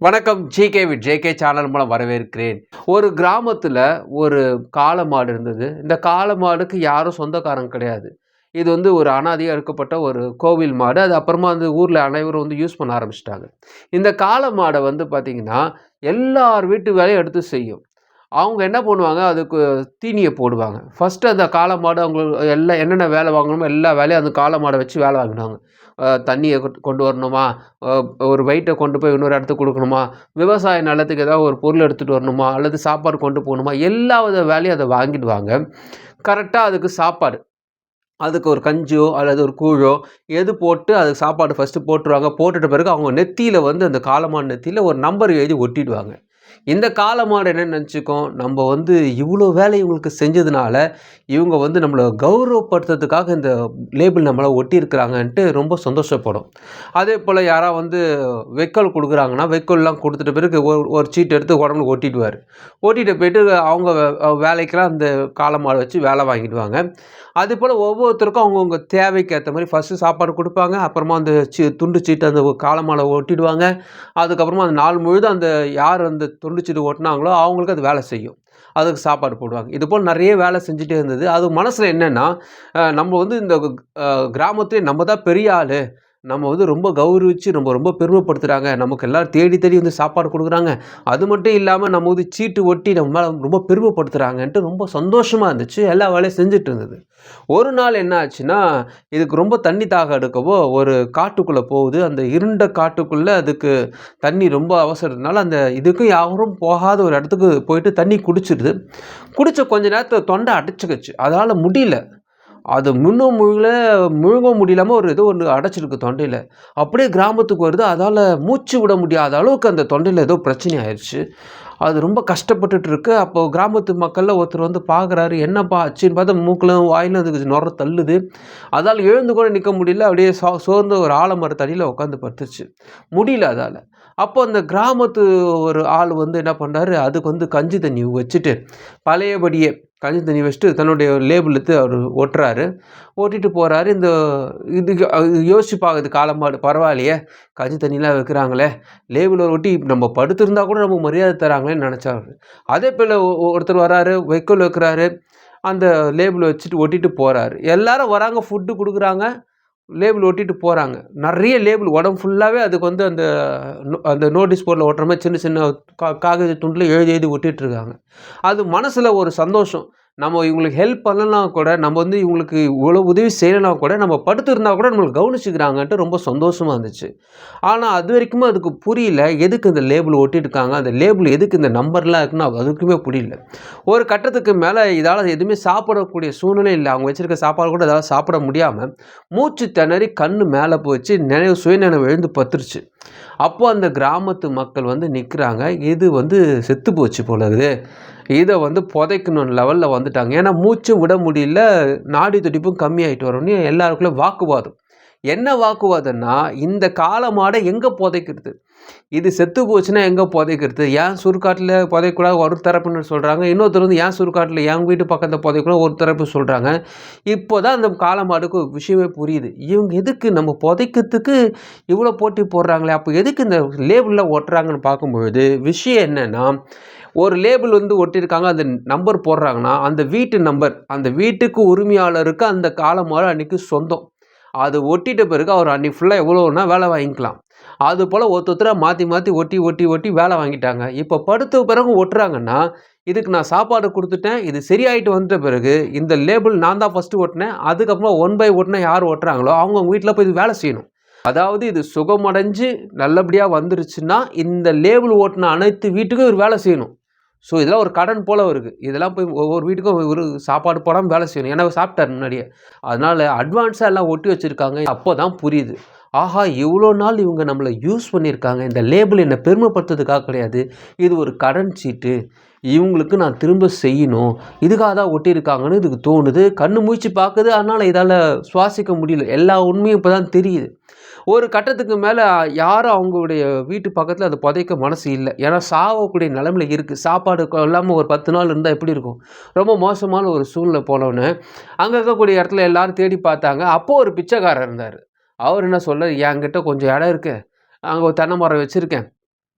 வணக்கம். GK with JK channel மூலம் வரவேற்கிறேன். ஒரு கிராமத்துல ஒரு காளை மாடு இருந்தது. இந்த காளை மாடுக்கு யாரும் சொந்தக்காரங்க கிடையாது. இது ஒரு அனாதையா இருக்கப்பட்ட ஒரு கோவில் மாடு. அது அப்புறமா ஊர்ல அனைவரும் யூஸ் பண்ண ஆரம்பிச்சுட்டாங்க. இந்த காளை மாட பார்த்தீங்கன்னா, எல்லார் வீட்டு வேலையும் எடுத்து செய்யும். அவங்க என்ன பண்ணுவாங்க, அதுக்கு தீனிய போடுவாங்க. ஃபர்ஸ்ட்டு அந்த காளை மாடு அவங்க எல்லாம் என்னென்ன வேலை வாங்கணுமோ எல்லா வேலையும் அந்த காளை மாட வச்சு வேலை வாங்கினாங்க. தண்ணிய கொண்டு வரணுமா, அ ஒரு வெயிட்ட கொண்டு போய் இன்னொரு இடத்துக்கு குடுக்கணுமா, விவசாய நிலத்துக்கு ஏதாவது ஒரு பொருள் எடுத்துட்டு வரணுமா, அல்லது சாப்பாடு கொண்டு போகணுமா, எல்லா வித வேலையும் அத வாங்கிடுவாங்க. கரெக்ட்டா அதுக்கு சாப்பாடு. அதுக்கு ஒரு கஞ்சியோ அல்லது ஒரு கூழோ எது போட்டு அதுக்கு சாப்பாடு ஃபர்ஸ்ட்டு போட்டுருவாங்க. போட்டுட்ட பிறகு அவங்க நெத்தியில அந்த காளமாடு நெத்தியில ஒரு நம்பர் எழுதி ஒட்டிடுவாங்க. இந்த காளமாடு என்ன நெனச்சுக்கும், நம்ப இவ்ளோ வேலை இவங்களுக்கு செஞ்சதுனால, இவங்க நம்மள கௌரவப்படுத்துறதுக்காக இந்த லேபிள் நம்மள ஒட்டியிருக்கிறாங்கன்ட்டு ரொம்ப சந்தோஷப்படும். அதேபோல யாரா வைக்கோல் குடுக்குறாங்கன்னா, வைக்கோல்லாம் குடுத்துட்ட பிறகு ஒரு சீட் எடுத்து உடம்புல ஒட்டிடுவாரு. ஓட்டிட்டு போயிட்டு அவங்க வேலைக்கெல்லாம் அந்த காளமாட வச்சு வேலை வாங்கிடுவாங்க. அதுபோல ஒவ்வொருத்தருக்கும் அவங்கவங்க தேவைக்கு ஏத்த மாரி ஃபர்ஸ்ட்டு சாப்பாடு குடுப்பாங்க. அப்புறமா அந்த துண்டு சீட்டு அந்த காளமாட ஒட்டிடுவாங்க. அதுக்கப்புறமா அந்த நாள் முழுதும் யார் துண்டு சீட்டு ஒட்டுனாங்களோ, அவங்களுக்கு அது வேலை செய்யும். அதுக்கு சாப்பாடு போடுவாங்க. இதுபோல நெறைய வேலை செஞ்சுட்டே இருந்தது. அது மனசுல என்னன்னா, நம்ம இந்த கிராமத்திலே நம்ம தான் பெரிய ஆளு. நம்ம ரொம்ப கௌரவிச்சு ரொம்ப ரொம்ப பெருமைப்படுத்துறாங்க. நமக்கு எல்லாரும் தேடி தேடி சாப்பாடு குடுக்குறாங்க. அது மட்டும் இல்லாம நம்ம சீட்டு ஒட்டி நம்ம மேல ரொம்ப பெருமைப்படுத்துறாங்கன்ட்டு ரொம்ப சந்தோஷமா இருந்துச்சு. எல்லா வேலையும் செஞ்சுட்டு இருந்தது. ஒரு நாள் என்ன ஆச்சுன்னா, இதுக்கு ரொம்ப தண்ணி தாகம் எடுக்கவோ ஒரு காட்டுக்குள்ள போகுது. அந்த இருண்ட காட்டுக்குள்ள அதுக்கு தண்ணி ரொம்ப அவசரத்தினால இதுக்கும் யாரும் போகாத ஒரு இடத்துக்கு போயிட்டு தண்ணி குடிச்சிருது. குடிச்ச கொஞ்ச நேரத்துல தொண்டை அடைச்சுக்கிச்சு. அதால முடியல. அது முன்னும் முழுங்க முடியாம ஏதோ ஒண்ணு அடைச்சிருக்கு தொண்டையில. அப்படியே கிராமத்துக்கு வருது. அதால மூச்சு விட முடியாத அளவுக்கு அந்த தொண்டையில ஏதோ பிரச்சனை ஆயிருச்சு. அது ரொம்ப கஷ்டப்பட்டுட்டு இருக்கு. அப்போ கிராமத்து மக்கள்ல ஒருத்தர் பார்க்குறாரு. என்னப்பா ஆச்சுன்னு பார்த்தா மூக்குல, வாயிலும் அதுக்கு நுர தள்ளுது. அதால எழுந்து கூட நிக்க முடியல. அப்படியே சோர்ந்து ஒரு ஆலமரத்தடியில உட்காந்து படுத்துருச்சு. முடியல அதால. அப்போ அந்த கிராமத்து ஒரு ஆள் என்ன பண்றாரு, அதுக்கு கஞ்சி தண்ணி வச்சுட்டு, பழையபடியே கஞ்சி தண்ணி வச்சுட்டு தன்னுடைய லேபிள் எடுத்து அவரு ஒட்டுறாரு. ஓட்டிட்டு போறாரு. இதுக்கு யோசிச்சு பாக்குது காளமாடு. பரவாயில்லையே! கஞ்சி தண்ணிலாம் வைக்கிறாங்களே! லேபிள ஒட்டி நம்ம படுத்திருந்தா கூட நமக்கு மரியாதை தராங்களேன்னு நெனச்சாரு. அதே போல ஒருத்தர் வராரு, வைக்கோல் வைக்கிறாரு. அந்த லேபிள் வச்சுட்டு ஒட்டிட்டு போறாரு. எல்லாரும் வராங்க, ஃபுட்டு குடுக்குறாங்க. லேபிள் ஒட்டிட்டு போறாங்க. நெறைய லேபிள் உடம்பு ஃபுல்லாவே அதுக்கு அந்த நோட்டீஸ் போர்ட்ல ஒட்டுற மாரி சின்ன சின்ன காகித துண்டுல எழுதி எழுதி ஒட்டிட்டு இருக்காங்க. அது மனசுல ஒரு சந்தோஷம். நம்ம இவங்களுக்கு ஹெல்ப் பண்ணலனா கூட, நம்ம இவங்களுக்கு இவ்வளோ உதவி செய்யலனா கூட, நம்ம படுத்திருந்தா கூட நம்மள கவனிச்சுக்கிறாங்கன்ட்டு ரொம்ப சந்தோஷமா இருந்துச்சு. ஆனா அதுவரைக்குமே அதுக்கு புரியல. எதுக்கு இந்த லேபிள் ஒட்டியிருக்காங்க? அந்த லேபிள் எதுக்கு இந்த நம்பர்லாம் இருக்குன்னு அதுக்குமே புரியல. ஒரு கட்டத்துக்கு மேல இதால எதுவுமே சாப்பிடக்கூடிய சூழ்நிலை இல்ல. அவங்க வச்சிருக்க சாப்பாடு கூட இதால சாப்பிட முடியாம, மூச்சு திணறி கண்ணு மேல போச்சு. சுயநினைவு இழந்து பத்துருச்சு. அப்போ அந்த கிராமத்து மக்கள் நிக்கிறாங்க. இது செத்து போச்சு போல இருக்குது. இத புதைக்கணும் லெவல்ல வந்துட்டாங்க. ஏன்னா மூச்சும் விட முடியல. நாடி துடிப்பும் கம்மியாயிட்டு வரவுடனே எல்லாருக்குள்ள வாக்குவாதம். என்ன வாக்குவாதம்னா, இந்த காளமாட எங்க புதைக்கிறது? இது செத்து போச்சுன்னா எங்க புதைக்கிறது? ஏன் சுடுகாட்டுல புதைக்கக்கூடாது ஒரு தரப்பினர் சொல்றாங்க. இன்னொருத்தர் ஏன் சுடுகாட்டுல என் வீட்டு பக்கத்துல புதைக்கக்கூடாது ஒரு தரப்பு சொல்றாங்க. இப்போதான் அந்த காளமாடுக்கு ஒரு விஷயமே புரியுது. இவங்க எதுக்கு நம்ம புதைக்கிறதுக்கு இவ்வளோ போட்டி போடுறாங்களே, அப்போ எதுக்கு இந்த லேபிள்லாம் ஒட்டுறாங்கன்னு பார்க்கும்பொழுது, விஷயம் என்னன்னா, ஒரு லேபிள் ஒட்டியிருக்காங்க. அந்த நம்பர் போடுறாங்கன்னா, அந்த வீட்டு நம்பர், அந்த வீட்டுக்கு உரிமையாளருக்கு அந்த காளமாடு அன்னைக்கு சொந்தம். அது ஒட்டிட்ட பிறகு அவர் அன்னைக்கு ஃபுல்லா எவ்வளோன்னா வேலை வாங்கிக்கலாம். அதுபோல ஒருத்தரா மாத்தி மாத்தி ஒட்டி ஒட்டி ஒட்டி வேலை வாங்கிட்டாங்க. இப்போ படுத்த பிறகு ஒட்டுறாங்கன்னா, இதுக்கு நான் சாப்பாடு குடுத்துட்டேன். இது சரியாயிட்டு வந்துட்ட பிறகு, இந்த லேபிள் நான் தான் ஃபர்ஸ்ட்டு ஒட்டுனேன். அதுக்கப்புறமா ஒன் பை ஒன்னா யார் ஒட்டுறாங்களோ, அவங்கவங்க வீட்ல போய் இது வேலை செய்யணும். அதாவது இது சுகமடைஞ்சு நல்லபடியா வந்துருச்சுன்னா, இந்த லேபிள் ஓட்டுன அனைத்து வீட்டுக்கும் இவரு வேலை செய்யணும். ஸோ இதெல்லாம் ஒரு கடன் போல இருக்கு. இதெல்லாம் போய் ஒவ்வொரு வீட்டுக்கும் இவரு சாப்பாடு போடாம வேலை செய்யணும். ஏன்னா சாப்பிட்டாரு முன்னாடியே. அதனால அட்வான்ஸா எல்லாம் ஒட்டி வச்சிருக்காங்க. அப்போதான் புரியுது. ஆஹா! இவ்வளோ நாள் இவங்க நம்மள யூஸ் பண்ணியிருக்காங்க. இந்த லேபிள் என்ன பெருமைப்படுத்துறதுக்காக கிடையாது. இது ஒரு கடன் சீட்டு. இவங்களுக்கு நான் திரும்ப செய்யணும். இதுக்காக தான் ஒட்டியிருக்காங்கன்னு இதுக்கு தோணுது. கண்ணு முழிச்சு பார்க்குது. அதனால இதால சுவாசிக்க முடியல. எல்லா உண்மையும் இப்ப தான் தெரியுது. ஒரு கட்டத்துக்கு மேல யாரும் அவங்களுடைய வீட்டு பக்கத்துல அத புதைக்க மனசு இல்ல. ஏன்னா சாவக்கூடிய நிலைமையில இருக்கு. சாப்பாடு இல்லாம ஒரு 10 நாள் இருந்தா எப்படி இருக்கும்? ரொம்ப மோசமான ஒரு சூழ்நிலை போனோனே, அங்க இருக்கக்கூடிய இடத்துல எல்லாரும் தேடி பார்த்தாங்க. அப்போ ஒரு பிச்சைக்காரர் இருந்தாரு. அவரு என்ன சொல்றாரு, "என்கிட்ட கொஞ்சம் இடம் இருக்கு. அங்க ஒரு தென்னை மரம் வச்சிருக்கேன்.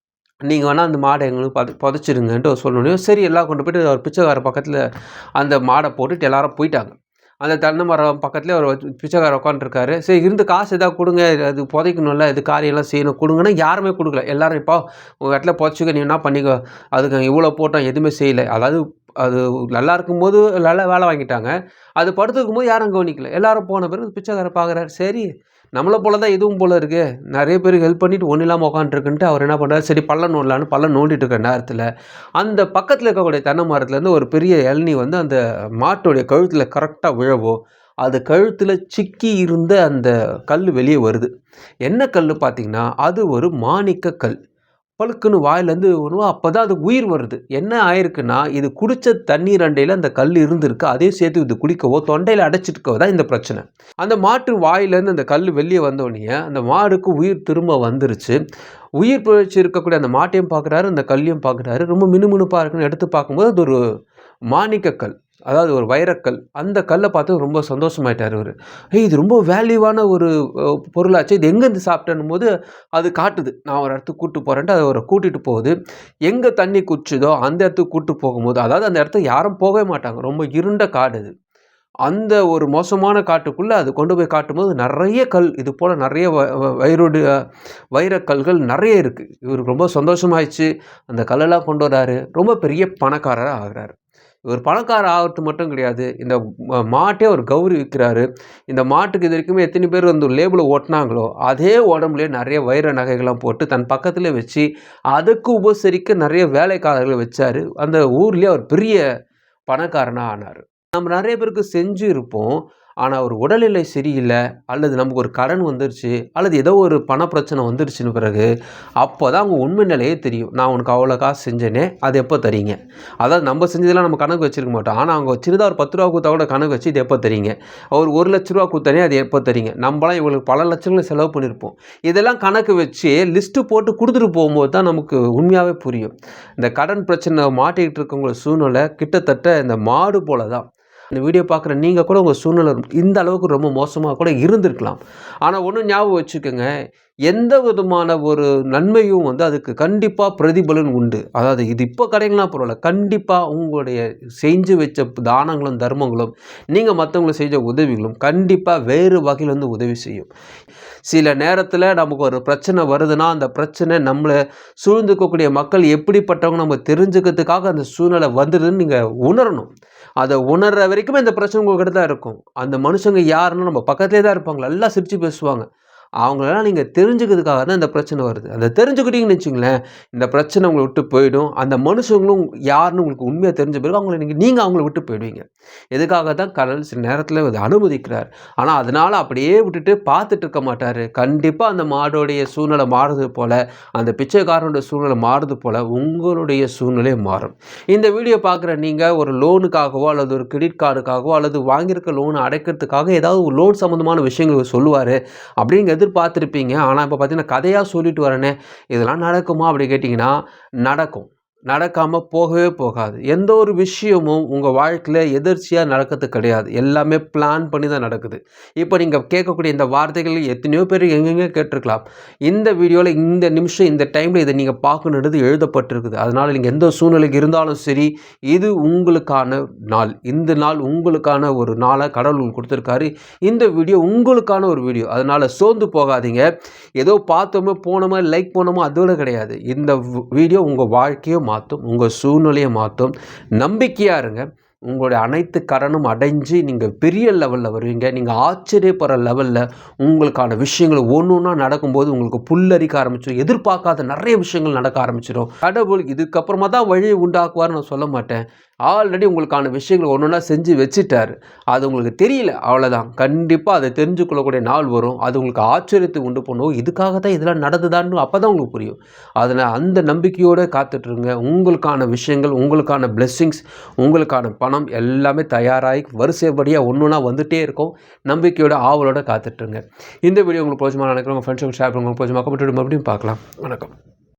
நீங்கள் வேணால் அந்த மாடை எங்களுக்கு புதைச்சிருங்கன்ட்டு சொல்லணும். சரி எல்லாம் கொண்டு போய்ட்டு அவர் பிச்சைக்கார பக்கத்தில் அந்த மாடை போட்டுட்டு எல்லாரும் போயிட்டாங்க. அந்த தென்னை மரம் பக்கத்துலேயே ஒரு பிச்சைக்காரர் உட்காந்துருக்காரு. சரி இருந்து காசு எதாவது கொடுங்க, அது புதைக்கணும்ல, இது காரியெல்லாம் செய்யணும் கொடுங்கன்னா யாருமே கொடுக்கல. எல்லோரும் இப்போ உங்கள் இடத்துல புதைச்சிக்க, நீ என்ன பண்ணிக்கோ, அதுக்கு இவ்வளோ போட்டோம் எதுவுமே செய்யலை. அதாவது அது நல்லா இருக்கும்போது நல்லா வேலை வாங்கிட்டாங்க, அது படுத்துக்கும்போது யாரும் கவனிக்கல. எல்லோரும் போன பிறகு பிச்சைக்காரர் பார்க்குறாரு, சரி நம்மளை போல தான் இதுவும் போல் இருக்குது, நிறைய பேருக்கு ஹெல்ப் பண்ணிவிட்டு ஒன்றும் இல்லாமல் உட்காந்துருக்குன்ட்டு அவர் என்ன பண்ணுறாரு, சரி பள்ளம் நோண்டலான்னு பள்ளம் நோண்டிட்டு இருக்கிற நேரத்தில் அந்த பக்கத்தில் இருக்கக்கூடிய தென்னை மரத்துலேருந்து ஒரு பெரிய இளநீ வந்து அந்த மாட்டுடைய கழுத்தில் கரெக்டாக விழவும் அது கழுத்தில் சிக்கி இருந்த அந்த கல் வெளியே வருது. என்ன கல் பார்த்தீங்கன்னா அது ஒரு மாணிக்க கல். பழுக்குன்னு வாயிலேருந்து வரும். அப்போ தான் அது உயிர் வருது. என்ன ஆயிருக்குன்னா, இது குடித்த தண்ணீர் அண்டையில் அந்த கல் இருந்திருக்கு. அதையும் சேர்த்து இது குடிக்கவோ தொண்டையில் அடைச்சிட்டுக்கவோ தான் இந்த பிரச்சனை. அந்த மாட்டு வாயிலேருந்து அந்த கல் வெளியே வந்தோடனே அந்த மாடுக்கு உயிர் திரும்ப வந்துருச்சு. உயிர் பிழைச்சி இருக்கக்கூடிய அந்த மாட்டையும் பார்க்குறாரு, அந்த கல்லையும் பார்க்குறாரு. ரொம்ப மினுமினுப்பாக இருக்குன்னு எடுத்து பார்க்கும்போது அது ஒரு மாணிக்கக்கல், அதாவது ஒரு வைரக்கல். அந்த கல்லை பார்த்து ரொம்ப சந்தோஷமாயிட்டார் அவர். இது ரொம்ப வேல்யூவான ஒரு பொருளாச்சு, இது எங்கேருந்து சாப்பிட்டேன்னும் போது அது காட்டுது, நான் ஒரு இடத்துக்கு கூப்பிட்டு போகிறேன்ட்டு அதை அவரை கூட்டிகிட்டு போகுது. எங்கே தண்ணி குடிச்சுதோ அந்த இடத்துக்கு கூப்பிட்டு போகும்போது, அதாவது அந்த இடத்துக்கு யாரும் போகவே மாட்டாங்க, ரொம்ப இருண்ட காடு அது. அந்த ஒரு மோசமான காட்டுக்குள்ளே அது கொண்டு போய் காட்டும்போது நிறைய கல், இது போல் நிறைய வைரக்கல்கள் நிறைய இருக்குது. இவருக்கு ரொம்ப சந்தோஷமாயிடுச்சு. அந்த கல்லெல்லாம் கொண்டு வராரு, ரொம்ப பெரிய பணக்காரராக ஆகிறாரு. இவர் பணக்காரர் ஆகிறது மட்டும் கிடையாது, இந்த மாட்டே ஒரு கௌரவிக்கிறாரு. இந்த மாட்டுக்கு இது வரைக்குமே எத்தனை பேர் வந்து லேபிளை ஓட்டினாங்களோ அதே உடம்புலேயே நிறைய வைர நகைகள்லாம் போட்டு தன் பக்கத்தில் வச்சு அதுக்கு உபசரிக்க நிறைய வேலைக்காரர்களை வச்சார். அந்த ஊர்லேயே அவர் பெரிய பணக்காரனாக ஆனார். நம்ம நிறைய பேருக்கு செஞ்சு இருப்போம், ஆனால் ஒரு உடல்நிலை சரியில்லை, அல்லது நமக்கு ஒரு கடன் வந்துருச்சு, அல்லது ஏதோ ஒரு பண பிரச்சனை வந்துருச்சுன்னு பிறகு அப்போ தான் அவங்க உண்மை நிலையே தெரியும். நான் உனக்கு அவ்வளோ காசு செஞ்சேனே, அது எப்போ தரீங்க? அதாவது நம்ம செஞ்சதெல்லாம் நம்ம கணக்கு வச்சுருக்க மாட்டோம். ஆனால் அவங்க சின்னதாக ஒரு 10 ரூபா கொடுத்தா கூட கணக்கு வச்சு இது எப்போ தரீங்க? அவர் 1 லட்ச ரூபா கொடுத்தானே அது எப்போ தரீங்க? நம்மளாம் இவங்களுக்கு பல லட்சங்களை செலவு பண்ணியிருப்போம். இதெல்லாம் கணக்கு வச்சு லிஸ்ட்டு போட்டு கொடுத்துட்டு போகும்போது தான் நமக்கு உண்மையாகவே புரியும். இந்த கடன் பிரச்சனை மாட்டிக்கிட்டு இருக்கவங்களோட சூழ்நிலை கிட்டத்தட்ட இந்த மாடு போல தான். இந்த வீடியோ பார்க்குற நீங்கள் கூட உங்கள் சூழ்நிலை இந்த அளவுக்கு ரொம்ப மோசமாக கூட இருந்திருக்கலாம். ஆனால் ஒன்று ஞாபகம் வச்சுக்கோங்க, எந்த விதமான ஒரு நன்மையும் வந்து அதுக்கு கண்டிப்பாக பிரதிபலன் உண்டு. அதாவது இது இப்போ கிடைக்கலாம் பரவாயில்ல, கண்டிப்பாக உங்களுடைய செஞ்சு வச்ச தானங்களும் தர்மங்களும் நீங்கள் மற்றவங்களுக்கு செஞ்ச உதவிகளும் கண்டிப்பாக வேறு வகையில் வந்து உதவி செய்யும். சில நேரத்தில் நமக்கு ஒரு பிரச்சனை வருதுன்னா அந்த பிரச்சனை நம்மளை சூழ்ந்துக்கக்கூடிய மக்கள் எப்படிப்பட்டவங்க நம்ம தெரிஞ்சுக்கிறதுக்காக அந்த சூழ்நிலை வந்துடுதுன்னு நீங்கள் உணரணும். அதை உணர்ற வரைக்குமே இந்த பிரச்சனை உங்கள்கிட்ட தான் இருக்கும். அந்த மனுஷங்க யாருன்னு நம்ம பக்கத்துலேயே தான் இருப்பாங்க, நல்லா சிரித்து பேசுவாங்க. அவங்களெல்லாம் நீங்கள் தெரிஞ்சுக்கிறதுக்காக தான் இந்த பிரச்சனை வருது. அதை தெரிஞ்சுக்கிட்டீங்கன்னு வச்சுங்களேன், இந்த பிரச்சனை உங்களை விட்டு போயிடும். அந்த மனுஷங்களும் யாருன்னு உங்களுக்கு உண்மையாக தெரிஞ்ச பிறகு அவங்கள நீங்கள் அவங்கள விட்டு போயிடுவீங்க. எதுக்காக தான் கடவுள் சில நேரத்தில் அதை அனுமதிக்கிறார். ஆனால் அதனால் அப்படியே விட்டுட்டு பார்த்துட்டு இருக்க மாட்டார். கண்டிப்பாக அந்த மாடோடைய சூழ்நிலை மாறுறது போல், அந்த பிச்சைக்காரனுடைய சூழ்நிலை மாறுறது போல் உங்களுடைய சூழ்நிலை மாறும். இந்த வீடியோ பார்க்குற நீங்கள் ஒரு லோனுக்காகவோ அல்லது ஒரு கிரெடிட் கார்டுக்காகவோ அல்லது வாங்கியிருக்க லோனை அடைக்கிறதுக்காக ஏதாவது ஒரு லோன் சம்மந்தமான விஷயங்கள் சொல்லுவார் அப்படிங்கிறது எதிர்பார்த்துருப்பீங்க. ஆனால் இப்போ பார்த்தீங்கன்னா கதையாக சொல்லிட்டு வரேனே, இதெல்லாம் நடக்குமா அப்படி கேட்டிங்கன்னா நடக்கும். நடக்காமல் போகவே போகாது. எந்த ஒரு விஷயமும் உங்கள் வாழ்க்கையில் எதிர்ச்சியாக நடக்கிறது கிடையாது. எல்லாமே பிளான் பண்ணி தான் நடக்குது. இப்போ நீங்கள் கேட்கக்கூடிய இந்த வார்த்தைகள் எத்தனையோ பேர் எங்கெங்கே கேட்டிருக்கலாம். இந்த வீடியோவில் இந்த நிமிஷம் இந்த டைமில் இதை நீங்கள் பார்க்கணுன்றது எழுதப்பட்டிருக்குது. அதனால் நீங்கள் எந்த சூழ்நிலைக்கு இருந்தாலும் சரி, இது உங்களுக்கான நாள். இந்த நாள் உங்களுக்கான ஒரு நாளை கடவுள் கொடுத்துருக்காரு. இந்த வீடியோ உங்களுக்கான ஒரு வீடியோ. அதனால் சோர்ந்து போகாதீங்க. ஏதோ பார்த்தோமோ போனோமோ லைக் போனோமோ அதோட கிடையாது. இந்த வீடியோ உங்கள் வாழ்க்கையை மாற்றும், உங்கள் சூழ்நிலையை மாற்றும். நம்பிக்கையாக இருங்க. உங்களுடைய அனைத்து கடனும் அடைஞ்சு நீங்கள் பெரிய லெவலில் வருவீங்க. நீங்கள் ஆச்சரியப்படுற லெவலில் உங்களுக்கான விஷயங்கள் ஒன்று ஒன்றா நடக்கும்போது உங்களுக்கு புல்லரிக்க ஆரம்பிச்சிடும். எதிர்பார்க்காத நிறைய விஷயங்கள் நடக்க ஆரம்பிச்சிடும். கடவுள் இதுக்கப்புறமா தான் வழியை உண்டாக்குவார்னு நான் சொல்ல மாட்டேன். ஆல்ரெடி உங்களுக்கான விஷயங்கள் ஒன்று ஒன்றா செஞ்சு வச்சுட்டார். அது உங்களுக்கு தெரியல, அவ்வளோதான். கண்டிப்பாக அதை தெரிஞ்சுக்கொள்ளக்கூடிய நாள் வரும். அது உங்களுக்கு ஆச்சரியத்தை உண்டு பண்ணும். இதுக்காக தான் இதெல்லாம் நடந்துதான்னு அப்போ தான் உங்களுக்கு புரியும். அதனால் அந்த நம்பிக்கையோடு காத்துட்ருங்க. உங்களுக்கான விஷயங்கள், உங்களுக்கான பிளெஸ்ஸிங்ஸ், உங்களுக்கான பணம் எல்லாமே தயாராகி வரிசைப்படியாக ஒன்று ஒன்றா வந்துகிட்டே இருக்கும். நம்பிக்கையோட ஆவலோடு காத்துட்ருங்க. இந்த வீடியோ உங்களுக்கு பிடிச்சமாக நினைக்கிறேன். உங்கள் ஃப்ரெண்ட்ஸுக்கு ஷேர் பண்ணுங்க. பிடிச்சமாக மறுபடியும் பார்க்கலாம். வணக்கம்.